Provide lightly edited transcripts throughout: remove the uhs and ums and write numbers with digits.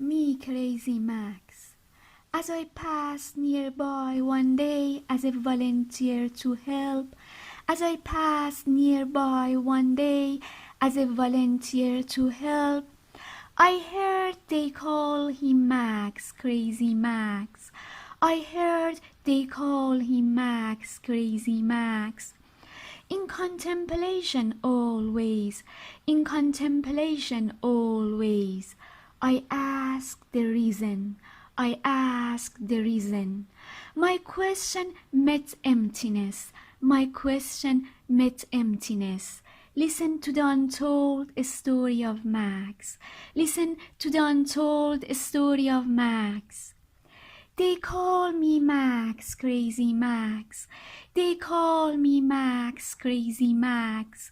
me, Crazy Max. As I passed nearby one day as a volunteer to help, as I passed nearby one day as a volunteer to help, I heard they call him Max, Crazy Max. I heard they call him Max, Crazy Max. In contemplation always, in contemplation always, I ask the reason, I ask the reason. My question met emptiness, my question met emptiness. Listen to the untold story of Max. Listen to the untold story of Max. They call me Max, Crazy Max. They call me Max, Crazy Max.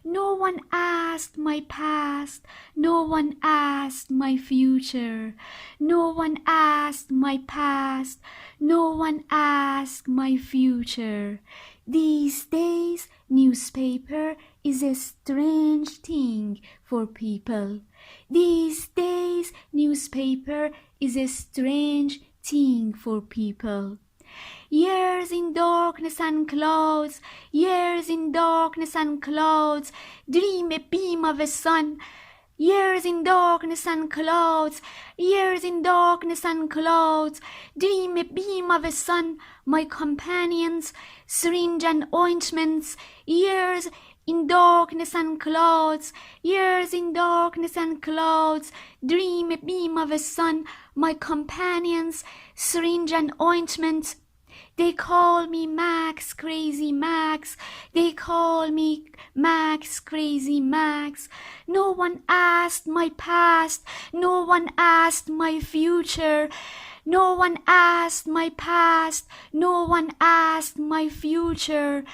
No one asked my past, no one asked my future. No one asked my past, no one asked my future. These days, newspaper is a strange thing for people. These days, newspaper is a strange thing for people. Years in darkness and clouds, years in darkness and clouds, dream a beam of a sun. Years in darkness and clouds, years in darkness and clouds, dream a beam of a sun. My companions, syringe and ointments, years in darkness and clouds, years in darkness and clouds, dream a beam of a sun. My companions, syringe and ointment. They call me Max, Crazy Max. They call me Max, Crazy Max. No one asked my past. No one asked my future. No one asked my past. No one asked my future.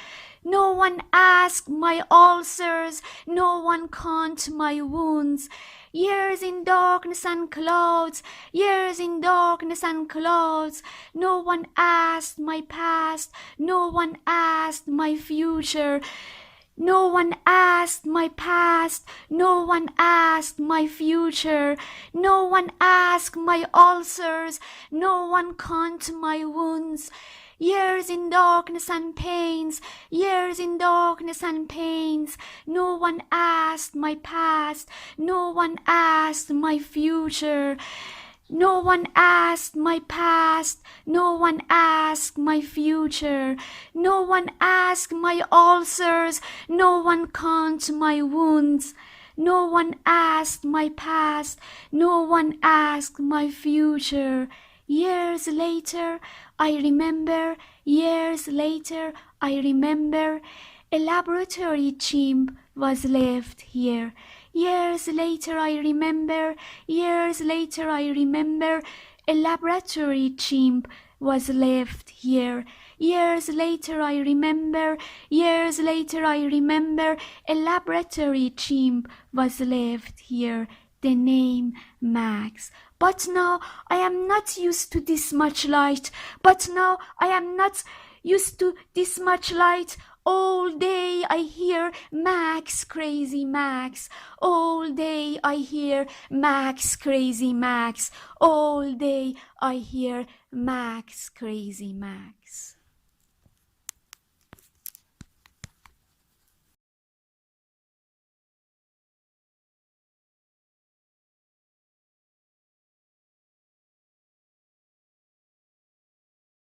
No one asked my ulcers. No one count my wounds. Years in darkness and clouds, years in darkness and clouds. No one asked my past, no one asked my future. No one asked my past, no one asked my future. No one asked my ulcers, no one count my wounds. Years in darkness and pains, years in darkness and pains. No one asked my past, no one asked my future. No one asked my past, no one asked my future. No one asked my ulcers, no one count my wounds. No one asked my past, no one asked my future. Years later, I remember, years later, I remember, a laboratory chimp was left here. Years later, I remember, years later, I remember, a laboratory chimp was left here. Years later, I remember, years later, I remember, a laboratory chimp was left here. The name Max. But now I am not used to this much light. But now I am not used to this much light. All day I hear Max, Crazy Max. All day I hear Max, Crazy Max. All day I hear Max, Crazy Max.